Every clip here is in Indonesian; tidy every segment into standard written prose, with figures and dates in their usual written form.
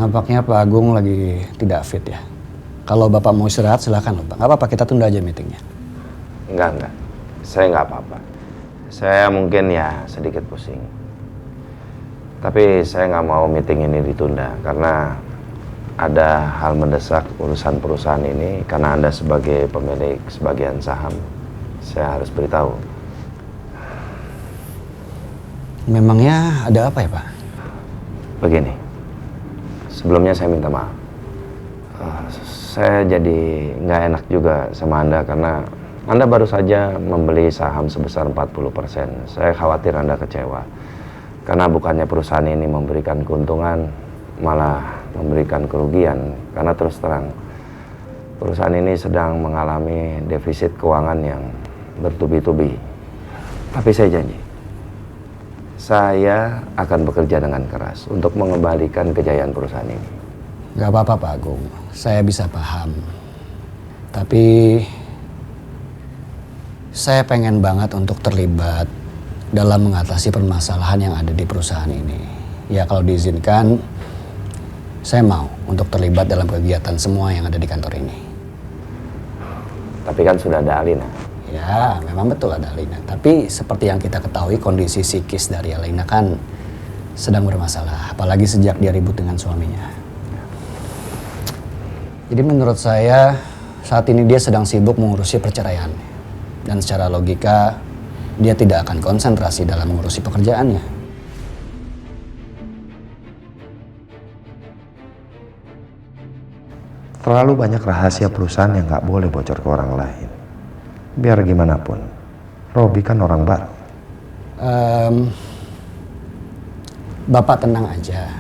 Nampaknya Pak Agung lagi tidak fit ya. Kalau Bapak mau istirahat silakan loh Pak. Nggak apa-apa, kita tunda aja meetingnya. Enggak. Saya nggak apa-apa. Saya mungkin ya sedikit pusing. Tapi saya nggak mau meeting ini ditunda karena ada hal mendesak urusan perusahaan ini. Karena Anda sebagai pemilik sebagian saham, saya harus beritahu. Memangnya ada apa ya Pak? Begini, sebelumnya saya minta maaf. Saya jadi nggak enak juga sama Anda karena Anda baru saja membeli saham sebesar 40%. Saya khawatir Anda kecewa. Karena bukannya perusahaan ini memberikan keuntungan, malah memberikan kerugian. Karena terus terang, perusahaan ini sedang mengalami defisit keuangan yang bertubi-tubi. Tapi saya janji, saya akan bekerja dengan keras untuk mengembalikan kejayaan perusahaan ini. Gak apa-apa Pak Agung, saya bisa paham. Tapi saya pengen banget untuk terlibat dalam mengatasi permasalahan yang ada di perusahaan ini. Ya kalau diizinkan, saya mau untuk terlibat dalam kegiatan semua yang ada di kantor ini. Tapi kan sudah ada Alina. Ya, memang betul ada Alina. Tapi seperti yang kita ketahui, kondisi psikis dari Alina kan sedang bermasalah. Apalagi sejak dia ribut dengan suaminya. Jadi menurut saya, saat ini dia sedang sibuk mengurusi perceraiannya. Dan secara logika, dia tidak akan konsentrasi dalam mengurusi pekerjaannya. Terlalu banyak rahasia perusahaan yang nggak boleh bocor ke orang lain. Biar gimana pun, Robi kan orang baru. Bapak tenang aja.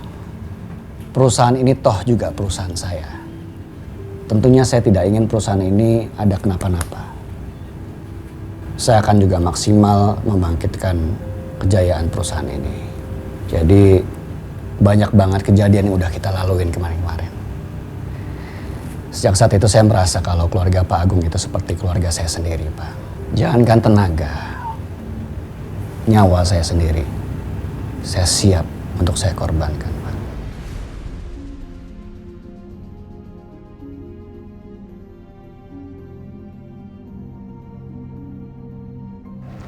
Perusahaan ini toh juga perusahaan saya. Tentunya saya tidak ingin perusahaan ini ada kenapa-napa. Saya akan juga maksimal membangkitkan kejayaan perusahaan ini. Jadi banyak banget kejadian yang udah kita laluin kemarin-kemarin. Sejak saat itu saya merasa kalau keluarga Pak Agung itu seperti keluarga saya sendiri, Pak. Jangankan tenaga, nyawa saya sendiri, saya siap untuk saya korbankan, Pak.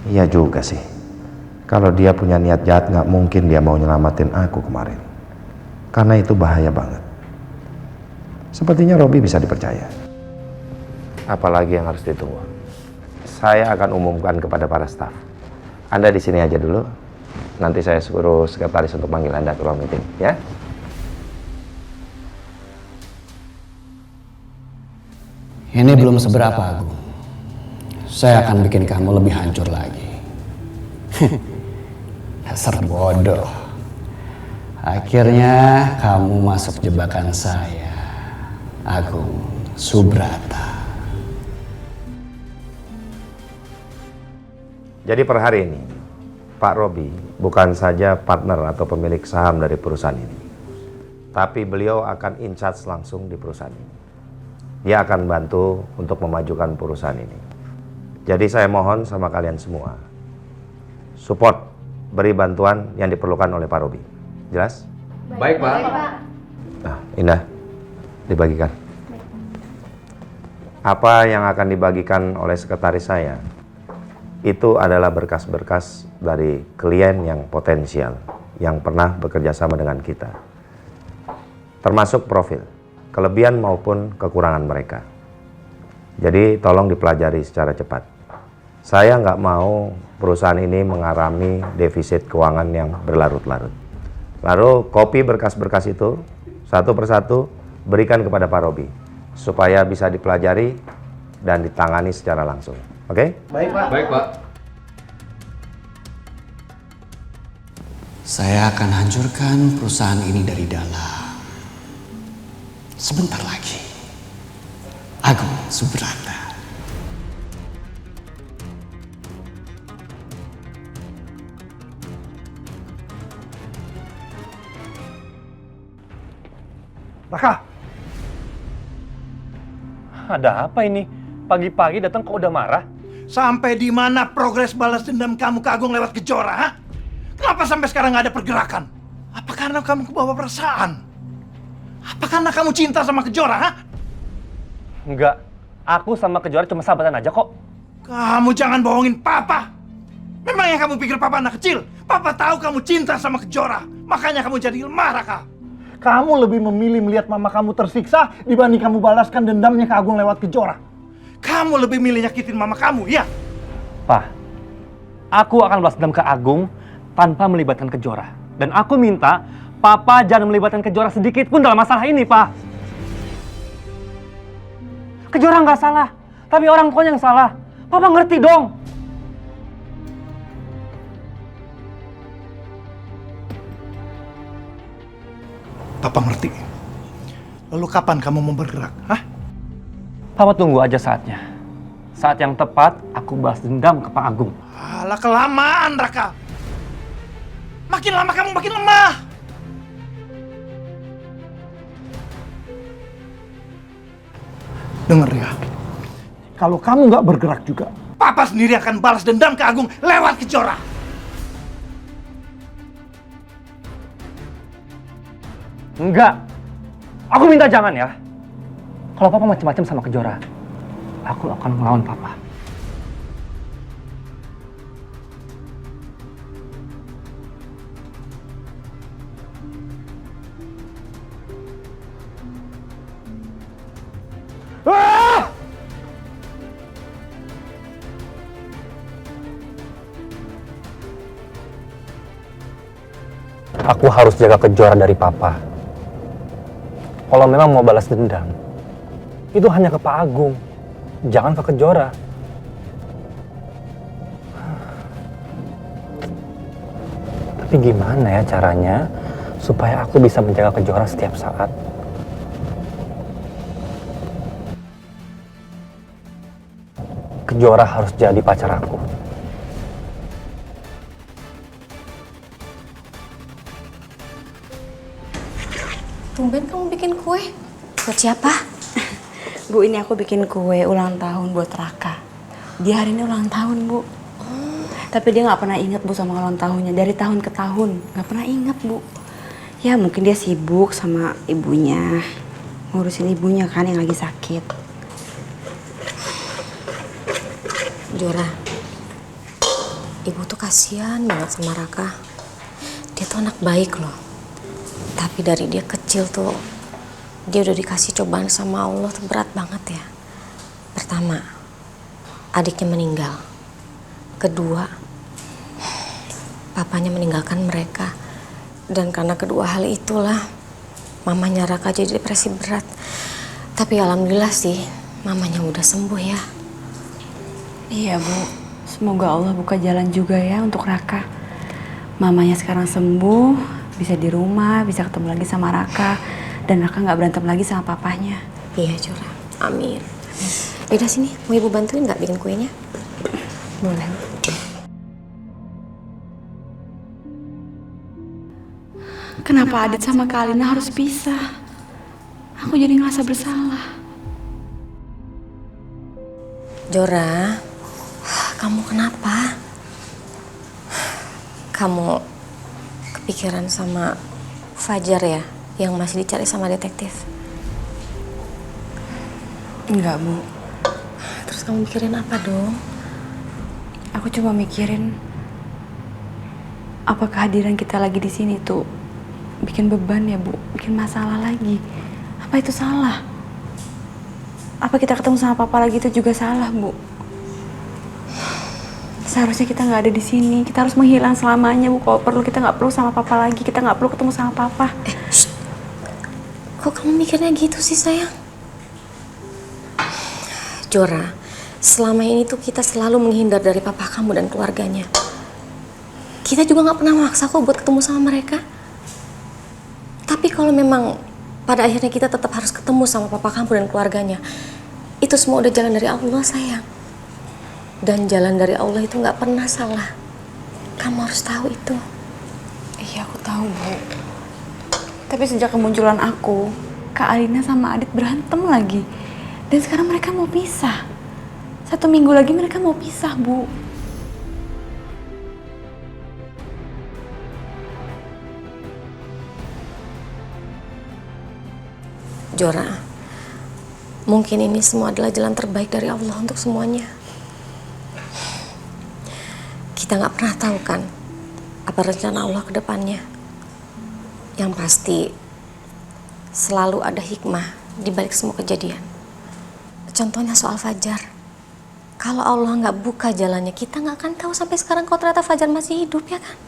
Iya juga sih. Kalau dia punya niat jahat, nggak mungkin dia mau nyelamatin aku kemarin. Karena itu bahaya banget. Sepertinya Robi bisa dipercaya. Apalagi yang harus ditunggu? Saya akan umumkan kepada para staf. Anda di sini aja dulu. Nanti saya suruh sekretaris untuk panggil Anda ke ruang meeting, ya? Ini belum seberapa, Agung. Saya akan bikin kamu lebih hancur lagi. Dasar bodoh. Akhirnya kamu masuk jebakan saya, Agung Subrata. Jadi per hari ini, Pak Robi bukan saja partner atau pemilik saham dari perusahaan ini. Tapi beliau akan in charge langsung di perusahaan ini. Dia akan bantu untuk memajukan perusahaan ini. Jadi saya mohon sama kalian semua, support, beri bantuan yang diperlukan oleh Pak Robi. Jelas? Baik, Pak. Nah, Indah, dibagikan. Apa yang akan dibagikan oleh sekretaris saya, itu adalah berkas-berkas dari klien yang potensial, yang pernah bekerja sama dengan kita. Termasuk profil, kelebihan maupun kekurangan mereka. Jadi tolong dipelajari secara cepat. Saya nggak mau perusahaan ini mengalami defisit keuangan yang berlarut-larut. Lalu copy berkas-berkas itu satu persatu berikan kepada Pak Robi supaya bisa dipelajari dan ditangani secara langsung. Oke? Baik, Pak. Baik, Pak. Saya akan hancurkan perusahaan ini dari dalam. Sebentar lagi, Agung Subrata. Raka! Ada apa ini? Pagi-pagi datang kok udah marah? Sampai di mana progres balas dendam kamu ke Agung lewat Kejora, ha? Kenapa sampai sekarang nggak ada pergerakan? Apa karena kamu kebawa perasaan? Apa karena kamu cinta sama Kejora, ha? Enggak. Aku sama Kejora cuma sahabatan aja kok. Kamu jangan bohongin Papa. Memangnya kamu pikir Papa anak kecil? Papa tahu kamu cinta sama Kejora. Makanya kamu jadi lemah, Raka. Kamu lebih memilih melihat mama kamu tersiksa dibanding kamu balaskan dendamnya ke Agung lewat Kejora. Kamu lebih milih nyakitin mama kamu, ya? Pak, aku akan balas dendam ke Agung tanpa melibatkan Kejora. Dan aku minta Papa jangan melibatkan Kejora sedikit pun dalam masalah ini, Pak. Kejora nggak salah, tapi orang tuanya yang salah. Papa ngerti dong. Papa ngerti. Lalu kapan kamu mau bergerak, hah? Papa tunggu aja saatnya. Saat yang tepat, aku balas dendam ke Pak Agung. Alah, kelamaan, Raka. Makin lama kamu makin lemah. Dengar ya, Kalau kamu nggak bergerak juga, Papa sendiri akan balas dendam ke Agung lewat Kejora. Enggak. Aku minta jangan ya. Kalau Papa macam-macam sama Kejora, aku akan melawan Papa. Aku harus jaga Kejora dari Papa. Kalau memang mau balas dendam, itu hanya ke Pak Agung, jangan ke Kejora. Tapi gimana ya caranya supaya aku bisa menjaga Kejora setiap saat? Kejora harus jadi pacar aku. Tumben kamu bikin kue. Buat siapa? Bu, ini aku bikin kue ulang tahun buat Raka. Dia hari ini ulang tahun, Bu. Tapi dia nggak pernah ingat, Bu, sama ulang tahunnya. Dari tahun ke tahun, nggak pernah ingat, Bu. Ya, mungkin dia sibuk sama ibunya. Ngurusin ibunya kan yang lagi sakit. Jora, ibu tuh kasihan banget sama Raka. Dia tuh anak baik loh. Tapi dari dia kecil tuh, dia udah dikasih cobaan sama Allah tuh berat banget ya. Pertama, adiknya meninggal. Kedua, papanya meninggalkan mereka. Dan karena kedua hal itulah, mamanya Raka jadi depresi berat. Tapi alhamdulillah sih, mamanya udah sembuh ya. Iya, Bu. Semoga Allah buka jalan juga ya untuk Raka. Mamanya sekarang sembuh, bisa di rumah, bisa ketemu lagi sama Raka. Dan Raka nggak berantem lagi sama papahnya. Iya, Jora. Amin. Yaudah sini, mau ibu bantuin nggak bikin kuenya? Boleh. Kenapa Adit sama Kak Alina harus pisah? Aku jadi ngerasa bersalah. Jora, kamu kenapa? Kamu kepikiran sama Fajar ya, yang masih dicari sama detektif? Enggak, Bu. Terus kamu mikirin apa dong? Aku cuma mikirin apa kehadiran kita lagi di sini tuh bikin beban ya, Bu, bikin masalah lagi. Apa itu salah? Apa kita ketemu sama papa lagi itu juga salah, Bu? Seharusnya kita nggak ada di sini. Kita harus menghilang selamanya, Bu. Kalau perlu kita nggak perlu sama papa lagi. Kita nggak perlu ketemu sama papa. Shh. Kok kamu mikirnya gitu sih, sayang? Jora, selama ini tuh kita selalu menghindar dari papa kamu dan keluarganya. Kita juga nggak pernah maksa kok buat ketemu sama mereka. Tapi kalau memang pada akhirnya kita tetap harus ketemu sama papa kamu dan keluarganya, itu semua udah jalan dari Allah, sayang. Dan jalan dari Allah itu nggak pernah salah. Kamu harus tahu itu. Iya, aku tahu, Bu. Tapi sejak kemunculan aku, Kak Alina sama Adit berantem lagi. Dan sekarang mereka mau pisah. 1 minggu lagi mereka mau pisah, Bu. Jora, mungkin ini semua adalah jalan terbaik dari Allah untuk semuanya. Kita nggak pernah tahu kan apa rencana Allah ke depannya. Yang pasti selalu ada hikmah di balik semua kejadian. Contohnya soal Fajar. Kalau Allah nggak buka jalannya, kita nggak akan tahu sampai sekarang kalau ternyata Fajar masih hidup, ya kan?